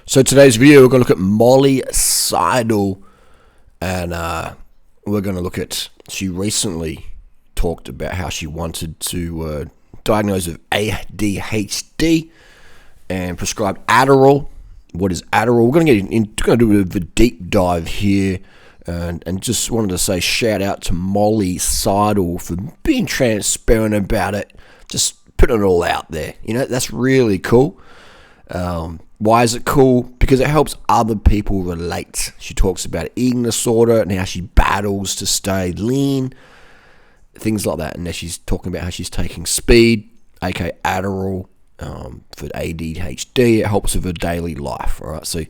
So today's video, we're going to look at Molly Seidel, and we're going to look at, she recently talked about how she wanted to diagnose with ADHD and prescribed Adderall. What is Adderall? We're going to do a bit of a deep dive here, and just wanted to say shout out to Molly Seidel for being transparent about it, just putting it all out there. You know, that's really cool. Why is it cool? Because it helps other people relate. She talks about eating disorder and how she battles to stay lean, things like that. And now she's talking about how she's taking speed, aka Adderall, for ADHD. It helps with her daily life. All right, so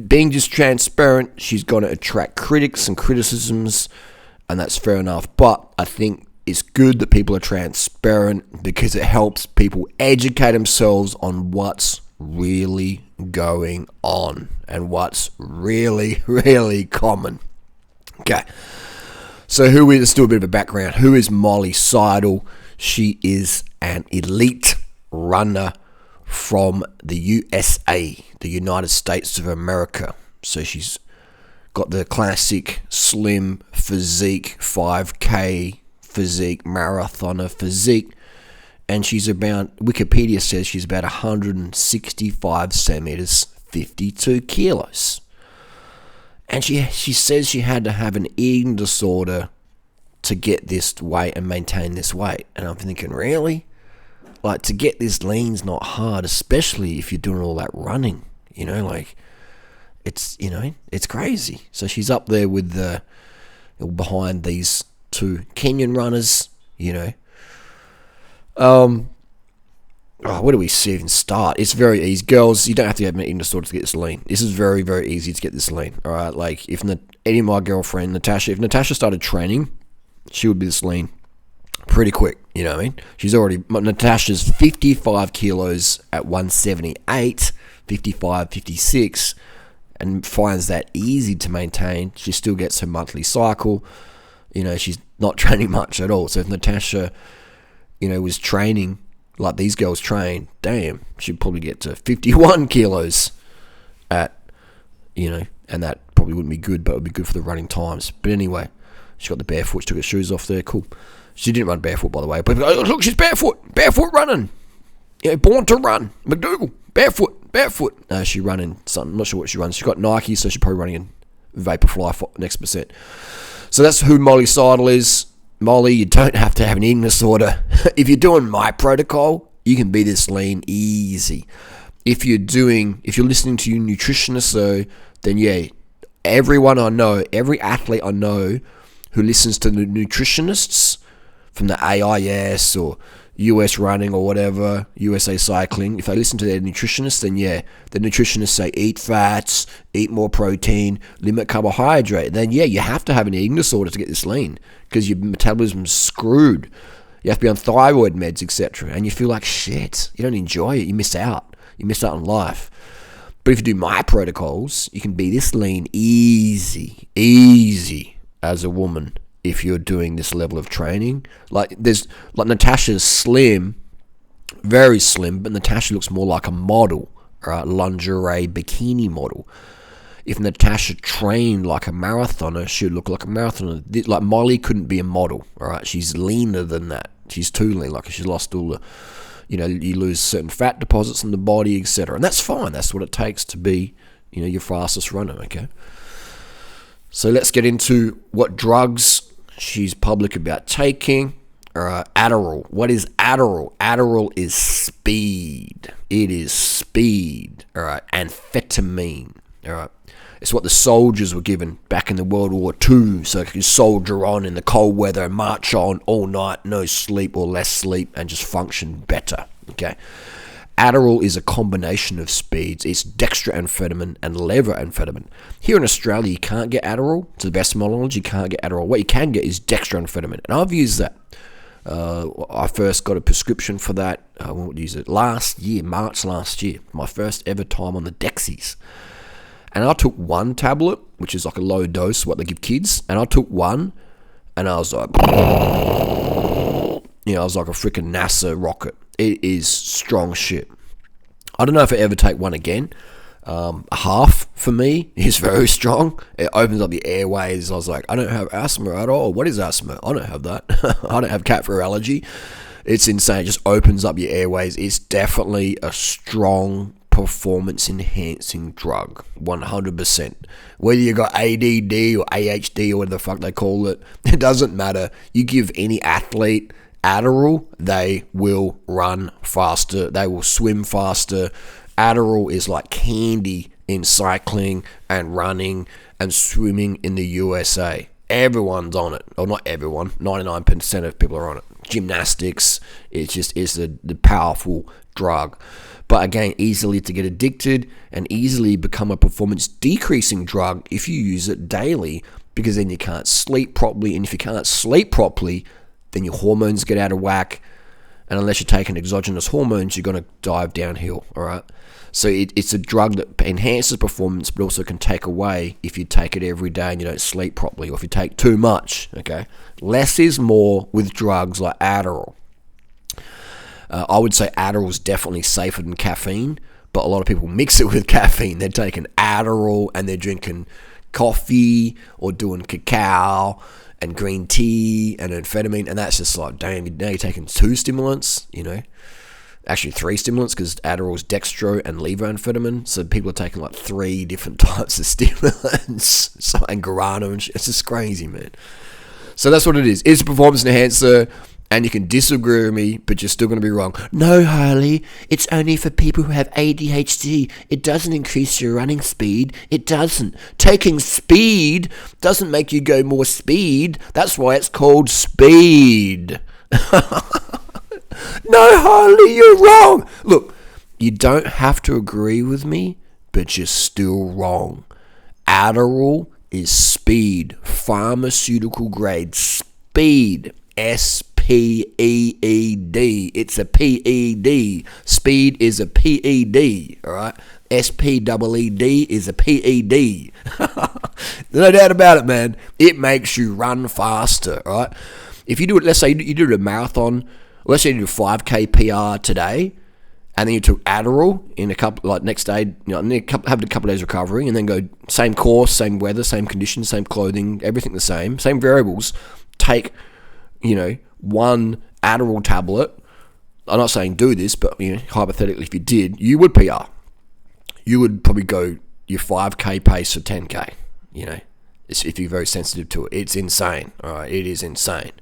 being just transparent, she's going to attract critics and criticisms, and that's fair enough. But I think it's good that people are transparent because it helps people educate themselves on what's really going on and what's really, really common. Okay, so let's do a bit of a background. Who is Molly Seidel? She is an elite runner from the USA, the United States of America. So she's got the classic slim physique, 5K physique, marathoner physique, and she's about, Wikipedia says she's about 165 centimeters, 52 kilos. And she says she had to have an eating disorder to get this weight and maintain this weight. And I'm thinking, really? Like, to get this lean's not hard, especially if you're doing all that running. You know, like, it's crazy. So she's up there with behind these two Kenyan runners, you know. Where do we see even start? It's very easy. Girls, you don't have to have an eating disorder to get this lean. This is very, very easy to get this lean. All right, like if any of my girlfriend, Natasha, if Natasha started training, she would be this lean pretty quick. You know what I mean? Natasha's 55 kilos at 178, 55, 56, and finds that easy to maintain. She still gets her monthly cycle. You know, she's not training much at all. So if Natasha, was training like these girls train, damn, she'd probably get to 51 kilos and that probably wouldn't be good, but it would be good for the running times. But anyway, she got the barefoot, she took her shoes off there, cool. She didn't run barefoot, by the way, but look, she's barefoot running. Born to run. McDougal, barefoot. She running something, I'm not sure what she runs. She got Nike, so she's probably running in Vaporfly next percent. So that's who Molly Seidel is. Molly, you don't have to have an eating disorder. If you're doing my protocol, you can be this lean easy. If you're listening to your nutritionist, then yeah, everyone I know, every athlete I know who listens to the nutritionists from the AIS or US Running or whatever, USA Cycling, if they listen to their nutritionists, then yeah, the nutritionists say eat fats, eat more protein, limit carbohydrate. Then yeah, you have to have an eating disorder to get this lean because your metabolism's screwed. You have to be on thyroid meds, etc. And you feel like shit. You don't enjoy it. You miss out. You miss out on life. But if you do my protocols, you can be this lean easy as a woman. If you're doing this level of training, like Natasha's slim, very slim, but Natasha looks more like a model, right? Lingerie bikini model. If Natasha trained like a marathoner, she'd look like a marathoner. Like Molly couldn't be a model, all right? She's leaner than that. She's too lean. Like she's lost all the, you lose certain fat deposits in the body, etc. And that's fine. That's what it takes to be, your fastest runner. Okay. So let's get into what drugs she's public about taking. Adderall. What is Adderall? Adderall is speed. It is speed. All right. Amphetamine. All right. It's what the soldiers were given back in the World War II, so they could soldier on in the cold weather and march on all night, no sleep or less sleep, and just function better. Okay. Adderall is a combination of speeds. It's dextroamphetamine and levoamphetamine. Here in Australia, you can't get Adderall. To the best of my knowledge, you can't get Adderall. What you can get is dextroamphetamine, and I've used that. I first got a prescription for that. I won't use it March last year. My first ever time on the Dexies. And I took one tablet, which is like a low dose, what they give kids, and I took one, and I was like, I was like a freaking NASA rocket. It is strong shit. I don't know if I ever take one again. A half for me is very strong. It opens up the airways. I was like, I don't have asthma at all. What is asthma? I don't have that. I don't have cat fur allergy. It's insane. It just opens up your airways. It's definitely a strong performance enhancing drug, 100%. Whether you got ADD or AHD or whatever the fuck they call it, it doesn't matter. You give any athlete Adderall, they will run faster. They will swim faster. Adderall is like candy in cycling and running and swimming in the USA. Everyone's on it. Or not everyone. 99% of people are on it. Gymnastics, it's the powerful drug. But again, easily to get addicted and easily become a performance decreasing drug if you use it daily, because then you can't sleep properly. And if you can't sleep properly, then your hormones get out of whack. And unless you're taking exogenous hormones, you're going to dive downhill, all right? So it's a drug that enhances performance, but also can take away if you take it every day and you don't sleep properly, or if you take too much, okay? Less is more with drugs like Adderall. I would say Adderall is definitely safer than caffeine, but a lot of people mix it with caffeine. They're taking Adderall and they're drinking coffee or doing cacao and green tea and amphetamine, and that's just like, damn, now you're taking 2 stimulants, you know? Actually 3 stimulants, because Adderall is dextro and levoamphetamine, so people are taking like 3 different types of stimulants, and guarana and shit. It's just crazy, man. So that's what it is. It's a performance enhancer, and you can disagree with me, but you're still going to be wrong. No, Harley, it's only for people who have ADHD. It doesn't increase your running speed. It doesn't. Taking speed doesn't make you go more speed. That's why it's called speed. No, Harley, you're wrong. Look, you don't have to agree with me, but you're still wrong. Adderall is speed, pharmaceutical grade speed, SPEED. It's a PED. Speed is a PED, all right? SPEED is a PED. No doubt about it, man. It makes you run faster, all right? If you do it, let's say you do a marathon. Let's say you do a 5K PR today, and then you took Adderall in a couple, like next day, you know, and then have a couple of days recovery, and then go same course, same weather, same conditions, same clothing, everything the same variables. Take, you know, 1 Adderall tablet. I'm not saying do this, but you know, hypothetically, if you did, you would PR. You would probably go your 5K pace for 10K. You know, if you're very sensitive to it, it's insane. All right, it is insane.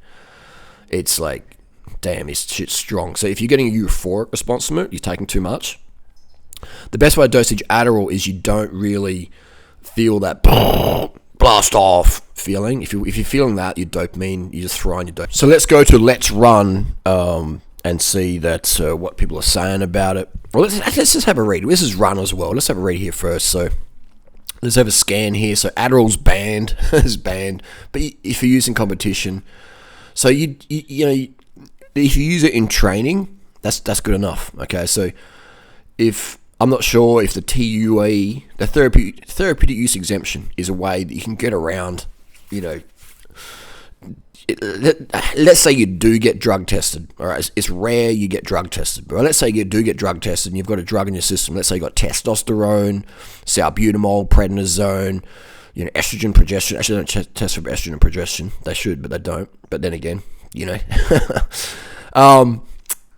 It's like, damn, this shit's strong. So if you're getting a euphoric response from it, you're taking too much. The best way to dosage Adderall is you don't really feel that blast off feeling. If you're feeling that, your dopamine, you just throw on your dopamine. So let's go to Let's Run and see that what people are saying about it. Well, let's just have a read. This is Run as well. Let's have a read here first. So let's have a scan here. So Adderall's banned, is banned, but if you're using competition, so you know, if you use it in training, that's good enough. Okay, so if I'm not sure if the TUE, the therapeutic use exemption, is a way that you can get around, you know, let's say you do get drug tested. All right, it's rare you get drug tested, but let's say you do get drug tested and you've got a drug in your system. Let's say you got testosterone, salbutamol, prednisone, you know, estrogen, progesterone. Actually, they don't test for estrogen and progesterone. They should, but they don't. But then again, you know.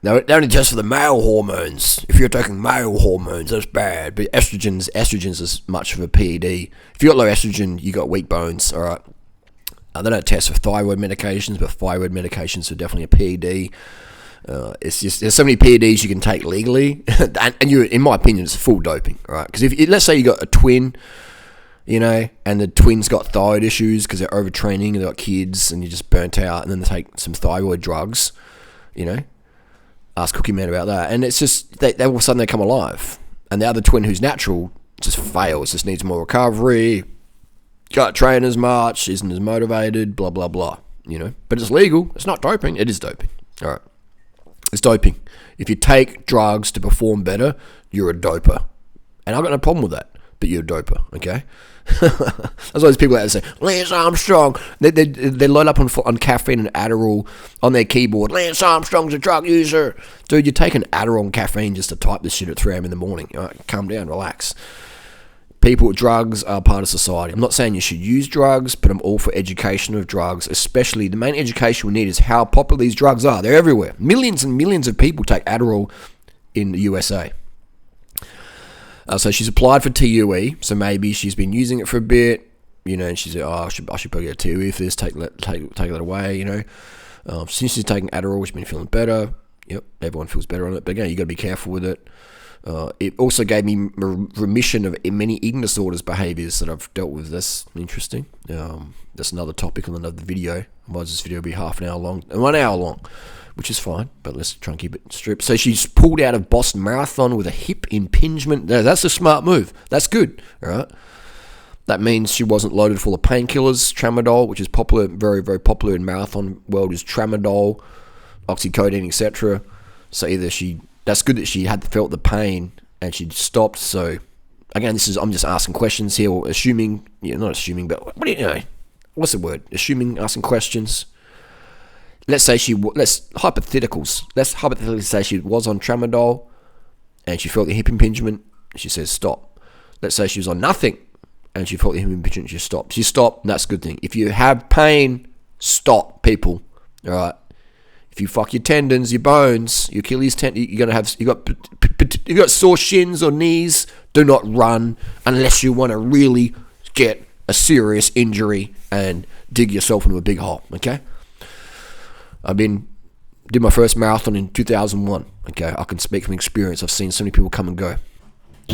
No, they only test for the male hormones. If you're taking male hormones, that's bad. But estrogen's as much of a PED. If you got low estrogen, you got weak bones. All right. They don't test for thyroid medications, but thyroid medications are definitely a PED. It's just there's so many PEDs you can take legally, and you, in my opinion, it's full doping. All right. Because if let's say you got a twin, you know, and the twin's got thyroid issues because they're overtraining and they've got kids and you're just burnt out, and then they take some thyroid drugs, you know, ask Cookie Man about that. And it's just, they all of a sudden they come alive. And the other twin who's natural just fails, just needs more recovery, can't train as much, isn't as motivated, blah, blah, blah, you know. But it's legal. It's not doping. It is doping. All right. It's doping. If you take drugs to perform better, you're a doper. And I've got no problem with that. but you're a doper, okay? That's why there's people out there say, Lance Armstrong. They load up on caffeine and Adderall on their keyboard. Lance Armstrong's a drug user. Dude, you're taking Adderall and caffeine just to type this shit at 3 a.m. in the morning. All right, calm down, relax. People, drugs are part of society. I'm not saying you should use drugs, but I'm all for education of drugs, especially the main education we need is how popular these drugs are. They're everywhere. Millions and millions of people take Adderall in the USA. So she's applied for TUE, so maybe she's been using it for a bit, and she said, I should probably get a TUE for this, take that away, Since she's taking Adderall, she's been feeling better. Yep, everyone feels better on it, but again, you got to be careful with it. It also gave me remission of many eating disorders behaviors that I've dealt with. That's interesting. That's another topic on another video. Otherwise, this video will be half an hour long, 1 hour long, which is fine, but let's try and keep it stripped. So she's pulled out of Boston Marathon with a hip impingement. That's a smart move. That's good, all right? That means she wasn't loaded full of painkillers, tramadol, which is popular, very, very popular in marathon world, is tramadol, oxycodone, etc. So that's good that she had felt the pain and she'd stopped. So again, I'm just asking questions here, or assuming, not assuming, but what do you know? What's the word? Assuming, asking questions. Let's hypothetically say she was on tramadol and she felt the hip impingement. She says stop. Let's say she was on nothing and she felt the hip impingement. She stopped. She stopped. And that's a good thing. If you have pain, stop, people. All right. If you fuck your tendons, your bones, your Achilles tendon, you've got sore shins or knees. Do not run unless you want to really get a serious injury and dig yourself into a big hole. Okay. Did my first marathon in 2001. Okay, I can speak from experience. I've seen so many people come and go.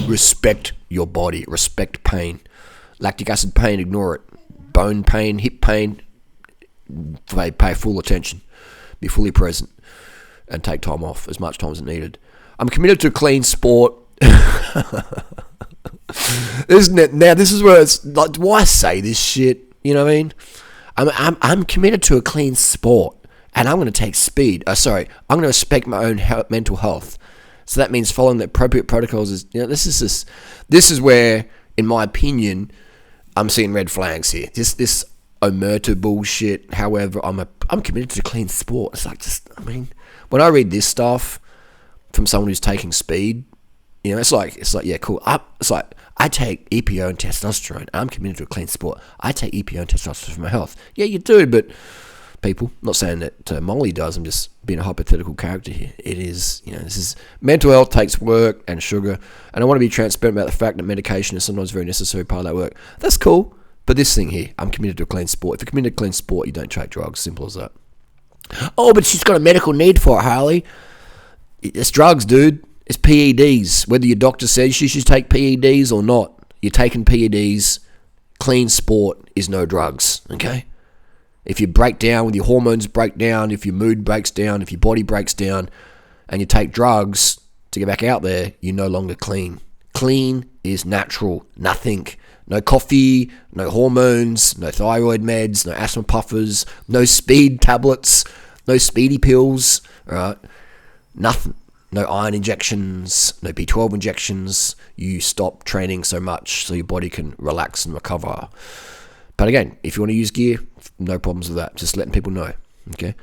Respect your body. Respect pain. Lactic acid pain, ignore it. Bone pain, hip pain, pay full attention. Be fully present and take time off, as much time as needed. I'm committed to a clean sport. Isn't it? Now, this is where it's like, why say this shit? You know what I mean? I'm committed to a clean sport. And I'm going to take speed. I'm going to respect my own mental health. So that means following the appropriate protocols. This is where, in my opinion, I'm seeing red flags here. This omerta bullshit. However, I'm committed to clean sport. It's like when I read this stuff from someone who's taking speed, it's like yeah, cool. It's like I take EPO and testosterone. I'm committed to a clean sport. I take EPO and testosterone for my health. Yeah, you do, but people, I'm not saying that Molly does, I'm just being a hypothetical character here. It is, this is, mental health takes work and sugar, and I want to be transparent about the fact that medication is sometimes a very necessary part of that work. That's cool, but this thing here, I'm committed to a clean sport. If you're committed to a clean sport, you don't take drugs, simple as that. Oh, but she's got a medical need for it, Harley. It's drugs, dude. It's PEDs. Whether your doctor says she should take PEDs or not, you're taking PEDs. Clean sport is no drugs, okay? If you break down, with your hormones break down, if your mood breaks down, if your body breaks down, and you take drugs to get back out there, you're no longer clean. Clean is natural. Nothing. No coffee, no hormones, no thyroid meds, no asthma puffers, no speed tablets, no speedy pills, all right? Nothing. No iron injections, no B12 injections. You stop training so much so your body can relax and recover. But again, if you want to use gear, no problems with that. Just letting people know. Okay.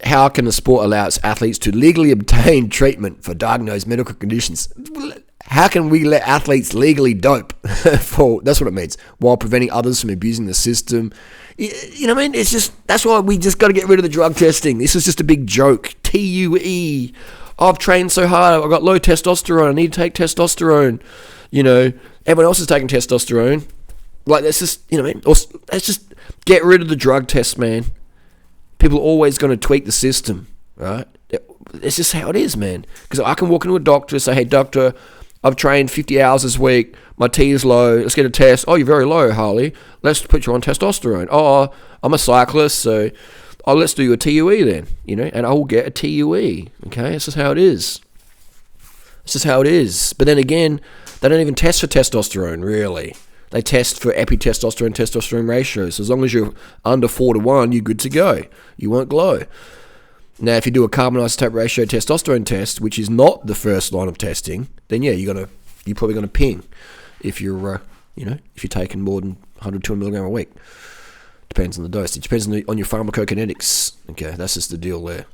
How can the sport allow its athletes to legally obtain treatment for diagnosed medical conditions? How can we let athletes legally dope? That's what it means. While preventing others from abusing the system. You know what I mean? It's just, that's why we just got to get rid of the drug testing. This is just a big joke. TUE. I've trained so hard. I've got low testosterone. I need to take testosterone. Everyone else is taking testosterone. Like, let's just, let's just get rid of the drug test, man. People are always going to tweak the system, right? It's just how it is, man. Because I can walk into a doctor and say, hey, doctor, I've trained 50 hours this week. My T is low. Let's get a test. Oh, you're very low, Harley. Let's put you on testosterone. Oh, I'm a cyclist, so let's do a TUE then, and I will get a TUE. Okay, it's just how it is. It's just how it is. But then again, they don't even test for testosterone, really. They test for epitestosterone-testosterone ratios. So as long as you're under 4-1, you're good to go. You won't glow. Now, if you do a carbon isotope ratio testosterone test, which is not the first line of testing, then yeah, you're going to you're probably going to ping if you're, if you're taking more than 100, 200 milligram a week. Depends on the dose. It depends on your pharmacokinetics. Okay, that's just the deal there.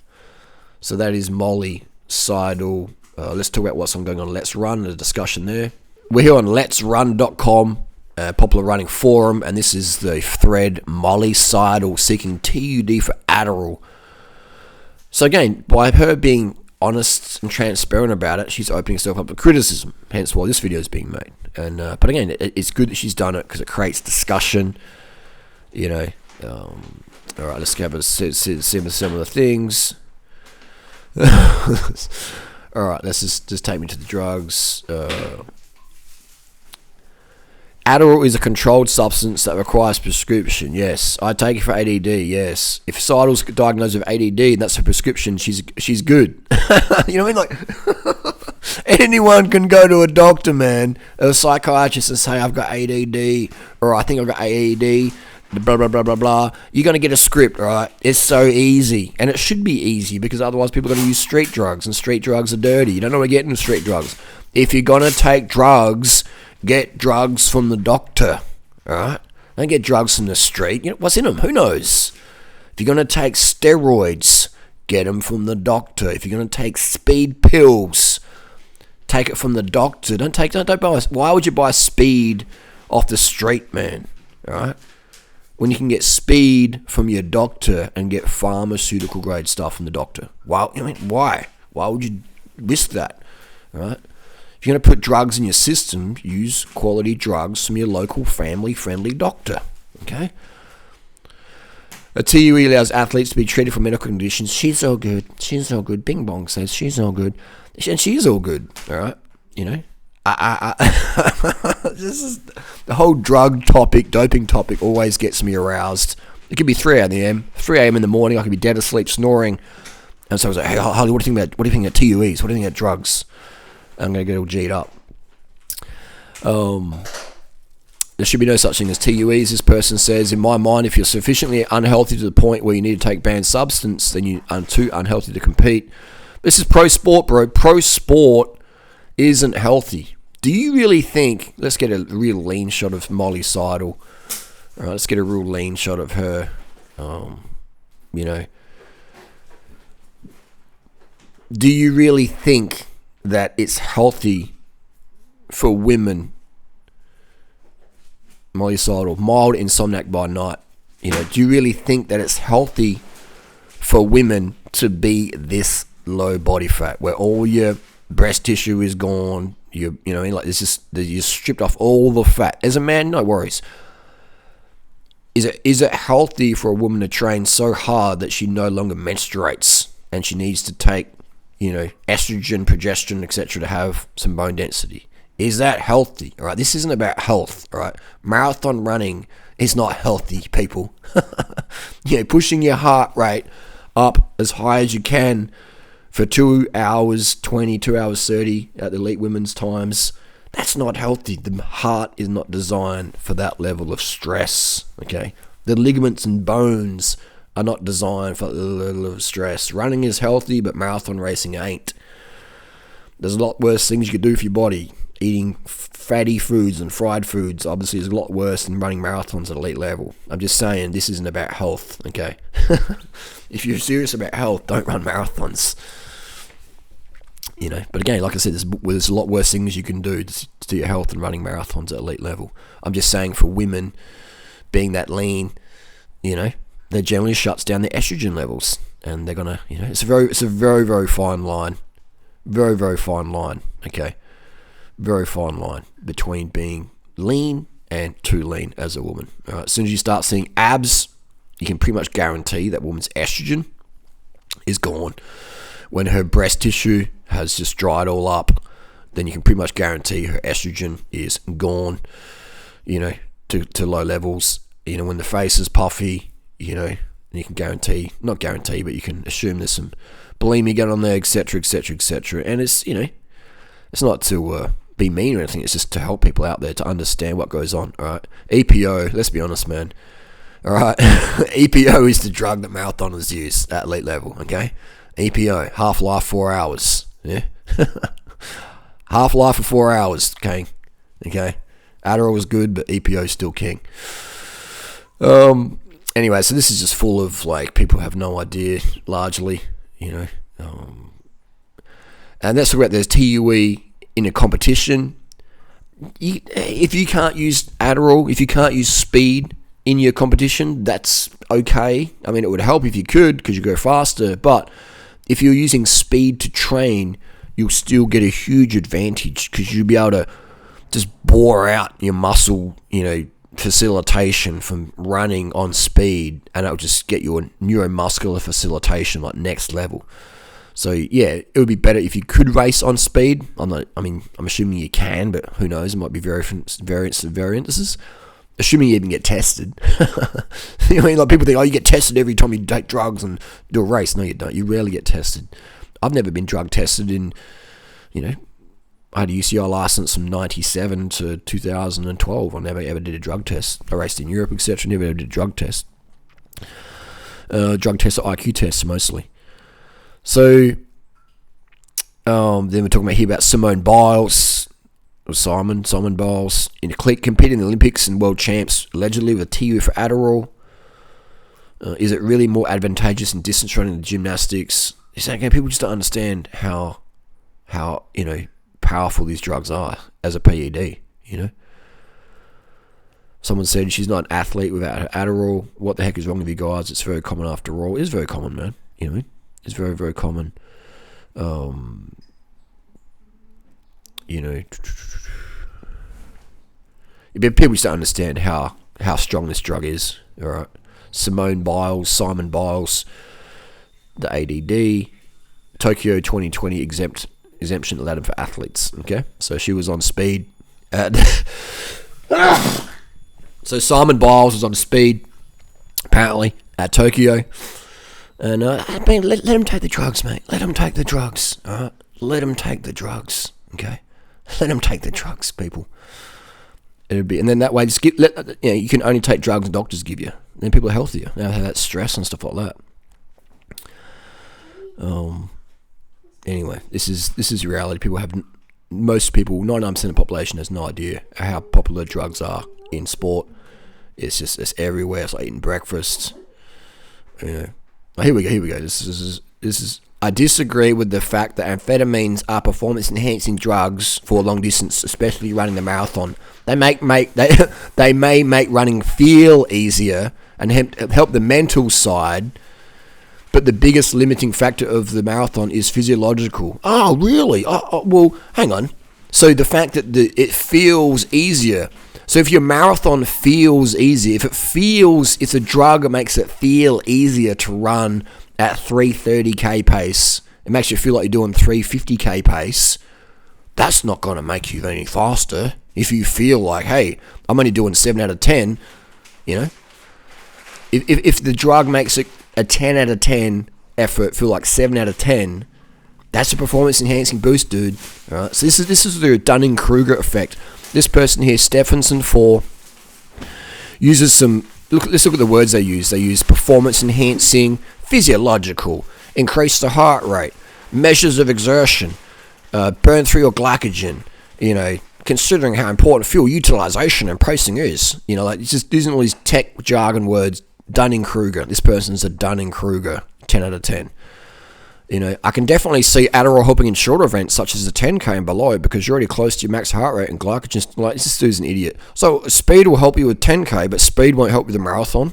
So that is Molly Seidel. Let's talk about what's going on Let's Run, the discussion there. We're here on letsrun.com, popular running forum, and this is the thread Molly Seidel seeking TUD for Adderall. So again, by her being honest and transparent about it, she's opening herself up to criticism, hence why this video is being made. And but again, it's good that she's done it because it creates discussion. All right, let's go over some of the things. All right, let's just take me to the drugs. Adderall is a controlled substance that requires prescription. Yes, I take it for ADD. Yes, if Seidel's diagnosed with ADD and that's her prescription, she's good. You know what I mean? Like, anyone can go to a doctor, man, a psychiatrist, and say I've got ADD or I think I've got AED. Blah blah blah blah blah. You're gonna get a script, right? It's so easy, and it should be easy because otherwise people are gonna use street drugs, and street drugs are dirty. You don't know what you're getting with street drugs. If you're gonna take drugs, get drugs from the doctor, all right? Don't get drugs from the street. What's in them? Who knows? If you're gonna take steroids, get them from the doctor. If you're gonna take speed pills, take it from the doctor. Don't buy. Why would you buy speed off the street, man? All right. When you can get speed from your doctor and get pharmaceutical grade stuff from the doctor. Wow, why? Why would you risk that? All right? If you're going to put drugs in your system, use quality drugs from your local family-friendly doctor. Okay? A TUE allows athletes to be treated for medical conditions. She's all good. She's all good. Bing Bong says she's all good. And she's all good. All right? This is the whole drug topic, doping topic always gets me aroused. It could be 3 a.m. in the morning. I could be dead asleep, snoring, and so I was like, "Hey, Harley, what do you think about TUEs? What do you think about drugs?" I'm gonna get all G'd up. There should be no such thing as TUEs. This person says, in my mind, if you're sufficiently unhealthy to the point where you need to take banned substance, then you are too unhealthy to compete. This is pro sport, bro. Pro sport isn't healthy. Do you really think, let's get a real lean shot of Molly Seidel. All right, let's get a real lean shot of her. Do you really think that it's healthy for women, Molly Seidel, mild insomniac by night? Do you really think that it's healthy for women to be this low body fat, where all your breast tissue is gone? It's just you stripped off all the fat. As a man, no worries. Is it healthy for a woman to train so hard that she no longer menstruates and she needs to take, estrogen, progesterone, etc. to have some bone density? Is that healthy? All right, this isn't about health. All right, marathon running is not healthy, people. Pushing your heart rate up as high as you can for 2 hours 20, 2 hours 30 at the elite women's times, that's not healthy. The heart is not designed for that level of stress, okay? The ligaments and bones are not designed for that level of stress. Running is healthy, but marathon racing ain't. There's a lot worse things you could do for your body. Eating fatty foods and fried foods obviously is a lot worse than running marathons at elite level. I'm just saying this isn't about health, okay? If you're serious about health, don't run marathons. But again, like I said, there's a lot worse things you can do to your health than running marathons at elite level. I'm just saying for women, being that lean, that generally shuts down their estrogen levels, and they're gonna, it's a very, very fine line, very, very fine line. Okay, very fine line between being lean and too lean as a woman. All right, as soon as you start seeing abs, you can pretty much guarantee that woman's estrogen is gone. When her breast tissue has just dried all up, then you can pretty much guarantee her estrogen is gone, to low levels. When the face is puffy, and you can not guarantee, but you can assume there's some bulimia going on there, etc., etc., etc. And it's, it's not to be mean or anything, it's just to help people out there to understand what goes on, all right? EPO, let's be honest, man. All right, EPO is the drug that marathoners use at elite level, okay? EPO, half-life 4 hours, yeah? Half-life of 4 hours, king. Okay? Adderall was good, but EPO is still king. Anyway, so this is just full of, like, people have no idea, largely, you know. And let's talk about there's TUE in a competition. If you can't use Adderall, if you can't use speed in your competition, that's okay. I mean, it would help if you could because you go faster. But if you're using speed to train, you'll still get a huge advantage because you'll be able to just bore out your muscle, you know, facilitation from running on speed, and it'll just get your neuromuscular facilitation like next level. So yeah, it would be better if you could race on speed. I'm assuming you can, but who knows? It might be variances. Assuming you even get tested. You know, like people think, oh, you get tested every time you take drugs and do a race. No, you don't. You rarely get tested. I've never been drug tested in, you know, I had a UCI license from 97 to 2012. I never ever did a drug test. I raced in Europe, etc. Never ever did a drug test. Drug tests are IQ tests mostly. So, then we're talking about Simone Biles, or Simon Biles, competing in the Olympics and world champs, allegedly with a TUE for Adderall. Is it really more advantageous in distance running than gymnastics? You're saying, okay, people just don't understand how you know, powerful these drugs are as a PED, you know. Someone said she's not an athlete without her Adderall. What the heck is wrong with you guys? It's very common after all. It is very common, man. You know, it's very, very common. You know, people just don't understand how strong this drug is. All right, Simone Biles, the ADD, Tokyo 2020 exemption allowed for athletes. Okay, so she was on speed at. So Simon Biles was on speed, apparently, at Tokyo. And I mean, let him take the drugs, mate. Let him take the drugs. All right, let him take the drugs. Okay, let him take the drugs, people. It'd be, and then that way, just you can only take drugs doctors give you. Then people are healthier. They don't have that stress and stuff like that. Anyway, this is reality. Most people, 99% of the population has no idea how popular drugs are in sport. It's everywhere. It's like eating breakfast. You know. Oh, here we go. This is. I disagree with the fact that amphetamines are performance-enhancing drugs for long distance, especially running the marathon. They may make running feel easier and help the mental side, but the biggest limiting factor of the marathon is physiological. Oh, really? Oh, well, hang on. So the fact that it feels easier. So if your marathon feels easier, if a drug makes it feel easier to run at 330k pace, it makes you feel like you're doing 350k pace, that's not going to make you any faster. If you feel like, hey, I'm only doing 7 out of 10, you know, if the drug makes it a 10 out of 10 effort feel like 7 out of 10, that's a performance enhancing boost, dude. All right. So this is the Dunning-Kruger effect. This person here, Stephenson 4, uses some. Let's look at the words they use. They use performance enhancing, physiological, increase the heart rate, measures of exertion, burn through your glycogen. You know, considering how important fuel utilization and pricing is. You know, like it's just using all these tech jargon words. Dunning-Kruger. This person's a Dunning-Kruger 10 out of 10. You know, I can definitely see Adderall helping in shorter events such as the 10k and below because you're already close to your max heart rate and glycogen. Like, this dude's an idiot. So speed will help you with 10k, but speed won't help with the marathon.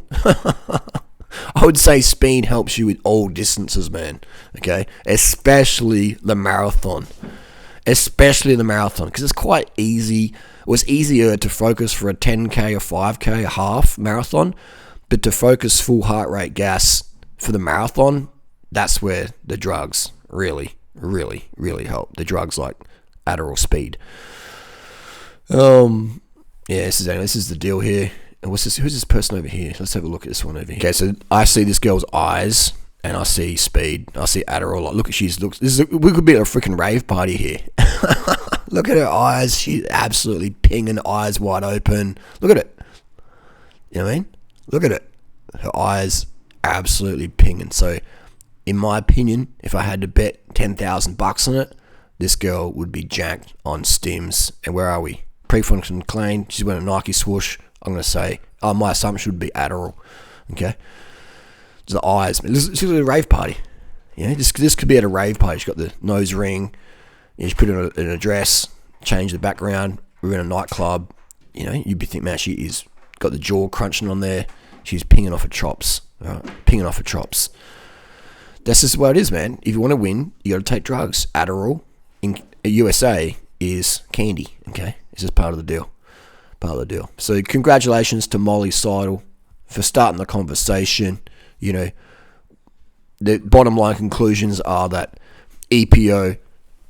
I would say speed helps you with all distances, man. Okay, especially the marathon. Because it's quite easy. It was easier to focus for a 10k or 5k, a half marathon, but to focus full heart rate gas for the marathon. That's where the drugs really, really, really help. The drugs like Adderall speed. Yeah, this is the deal here. And what's this? Who's this person over here? Let's have a look at this one over here. Okay, so I see this girl's eyes, and I see speed. I see Adderall. Like, look, we could be at a freaking rave party here. Look at her eyes. She's absolutely pinging, eyes wide open. Look at it. You know what I mean? Look at it. Her eyes absolutely pinging. So, in my opinion, if I had to bet $10,000 on it, this girl would be jacked on stims. And where are we? Prefrontal clean. She's wearing a Nike swoosh. I'm going to say, my assumption would be Adderall. Okay? The eyes. This is a rave party. Yeah, this could be at a rave party. She's got the nose ring. She's put in a dress, change the background. We're in a nightclub. You'd be thinking, man, she is got the jaw crunching on there. She's pinging off her chops. Pinging off her chops. That's just what it is, man. If you want to win, you got to take drugs. Adderall in USA is candy. Okay, it's just part of the deal. So congratulations to Molly Seidel for starting the conversation. The bottom line conclusions are that EPO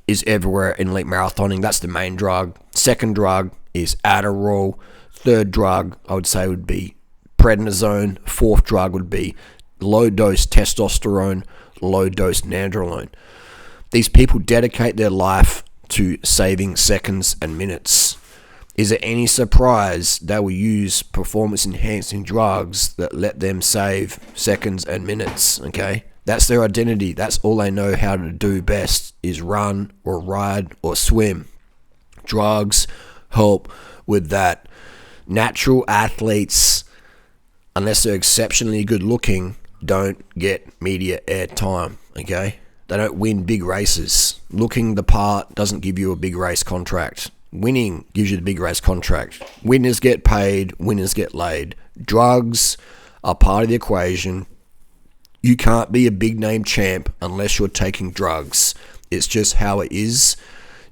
is everywhere in elite marathoning. That's the main drug. Second drug is Adderall. Third drug, I would say, would be prednisone. Fourth drug would be low-dose testosterone, low-dose nandrolone. These people dedicate their life to saving seconds and minutes. Is it any surprise they will use performance-enhancing drugs that let them save seconds and minutes? Okay, that's their identity. That's all they know how to do best, is run or ride or swim. Drugs help with that. Natural athletes, unless they're exceptionally good looking, don't get media airtime. Okay, they don't win big races. Looking the part doesn't give you a big race contract. Winning gives you the big race contract. Winners get paid, winners get laid. Drugs are part of the equation. You can't be a big name champ unless you're taking drugs. It's just how it is.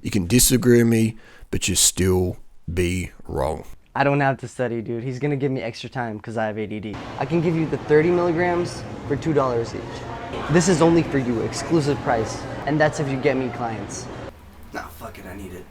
You can disagree with me, but you still be wrong. I don't have to study, dude. He's gonna give me extra time because I have ADD. I can give you the 30 milligrams for $2 each. This is only for you, exclusive price. And that's if you get me clients. Nah, fuck it, I need it.